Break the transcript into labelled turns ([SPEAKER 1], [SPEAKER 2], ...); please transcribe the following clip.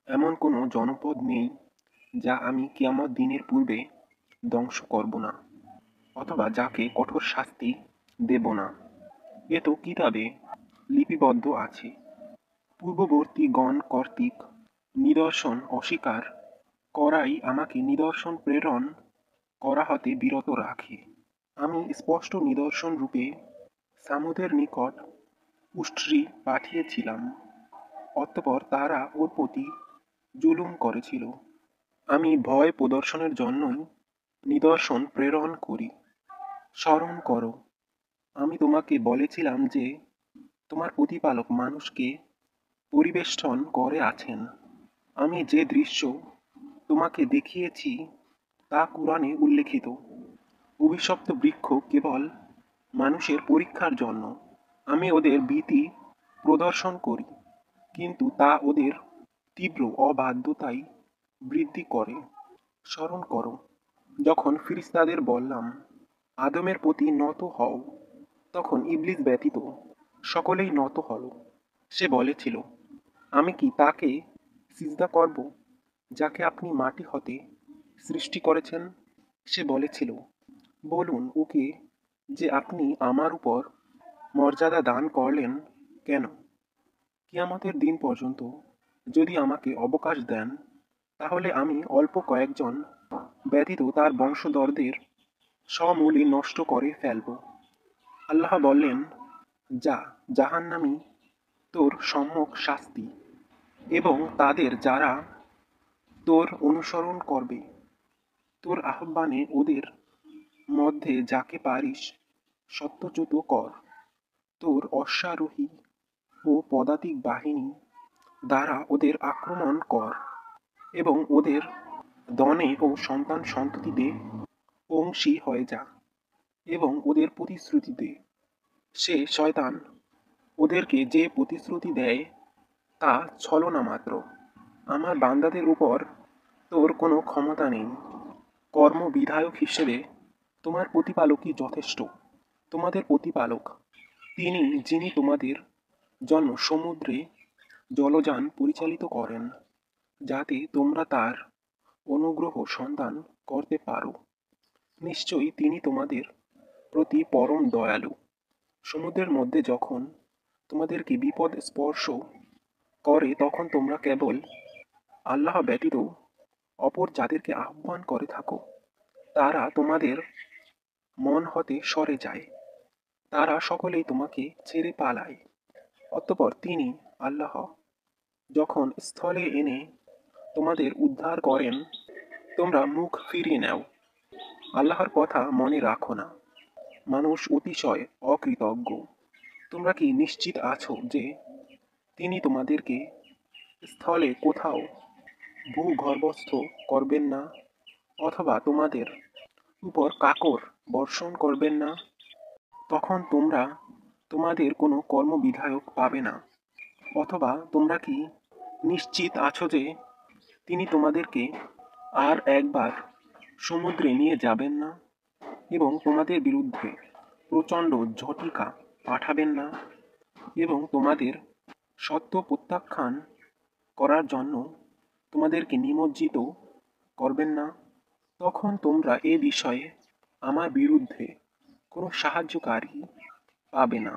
[SPEAKER 1] এমন কোনো জনপদ নেই যা আমি কিয়ামত দিনের পূর্বে ধ্বংস করব না, অথবা যাকে কঠোর শাস্তি দেব না। এ তো কিতাবে লিপিবদ্ধ আছে। পূর্ববর্তী গণ কর্তৃক নিদর্শন অস্বীকার করাই আমাকে নিদর্শন প্রেরণ করা হতে বিরত রাখে। আমি স্পষ্ট নিদর্শন রূপে সামুদের নিকট উষ্ট্রি পাঠিয়েছিলাম, অতঃপর তারা ওর প্রতি জুলুম করেছিল। আমি ভয় প্রদর্শনের জন্যই নিদর্শন প্রেরণ করি। স্মরণ করো, আমি তোমাকে বলেছিলাম যে তোমার প্রতিপালক মানুষকে পরিবেষ্টন করে আছেন। আমি যে দৃশ্য তোমাকে দেখিয়েছি তা কুরআনে উল্লেখিত। অভিশপ্ত বৃক্ষ কেবল মানুষের পরীক্ষার জন্য। আমি ওদের ভীতি প্রদর্শন করি, কিন্তু তা ওদের তীব্র অবাধ্যতাই বৃদ্ধি করে। স্মরণ করো, যখন ফিরিস্তাদের বললাম আদমের প্রতি নত হও, তখন ইবলিস ব্যতীত সকলেই নত হল। সে বলেছিল, আমি কি তাকে সিজদা করব যাকে আপনি মাটি হতে সৃষ্টি করেছেন? সে বলেছিল, বলুন ওকে যে আপনি আমার উপর মর্যাদা দান করলেন কেন? কিয়ামতের দিন পর্যন্ত যদি আমাকে অবকাশ দেন, তাহলে আমি অল্প কয়েকজন ব্যতীত তার বংশধরদের সমূলে নষ্ট করে ফেলব। আল্লাহ বললেন, যা, জাহান্নামী তোর সম্যক শাস্তি, এবং তাদের যারা তোর অনুসরণ করবে। তোর আহ্বানে ওদের মধ্যে যাকে পারিস সত্যচ্যুত কর। তোর অশ্বারোহী ও পদাতিক বাহিনী দ্বারা ওদের আক্রমণ কর, এবং ওদের ধনে ও সন্তান সন্ততিতে অংশী হয়ে যা, এবং ওদের প্রতিশ্রুতিতে। সে শয়তান ওদেরকে যে প্রতিশ্রুতি দেয় তা ছলনা মাত্র। আমার বান্দাদের উপর তোর কোনো ক্ষমতা নেই। কর্মবিধায়ক হিসেবে তোমার প্রতিপালকই যথেষ্ট। তোমাদের প্রতিপালক তিনি, যিনি তোমাদের জন্য সমুদ্রে জলযান পরিচালিত করেন, যাতে তোমরা তার অনুগ্রহ সন্ধান করতে পারো। নিশ্চয়ই তিনি তোমাদের প্রতি পরম দয়ালু। সমুদ্রের মধ্যে যখন তোমাদেরকে বিপদ স্পর্শ করে, তখন তোমরা কেবল আল্লাহ ব্যতীত অপর যাদেরকে আহ্বান করে থাকো, তারা তোমাদের মন হতে সরে যায়। তারা সকলেই তোমাকে ছেড়ে পালায়। অতঃপর তিনি, আল্লাহ, যখন স্থলে এনে তোমাদের উদ্ধার করেন, তোমরা মুখ ফিরিয়ে নাও। আল্লাহর কথা মনে রাখো না। মানুষ অতিশয় অকৃতজ্ঞ। তোমরা কি নিশ্চিত আছো যে তিনি তোমাদেরকে স্থলে কোথাও ভূগর্ভস্থ করবেন না, অথবা তোমাদের উপর কাকর বর্ষণ করবেন না? তখন তোমরা তোমাদের কোনো কর্মবিধায়ক পাবে না। অথবা তোমরা কি নিশ্চিত আছো যে তিনি তোমাদেরকে আর একবার সমুদ্রে নিয়ে যাবেন না, এবং তোমাদের বিরুদ্ধে প্রচণ্ড ঝটিকা পাঠাবেন না, এবং তোমাদের সত্য প্রত্যাখ্যান করার জন্য তোমাদেরকে নিমজ্জিত করবেন না? তখন তোমরা এ বিষয়ে আমার বিরুদ্ধে কোনো সাহায্যকারী পাবে না।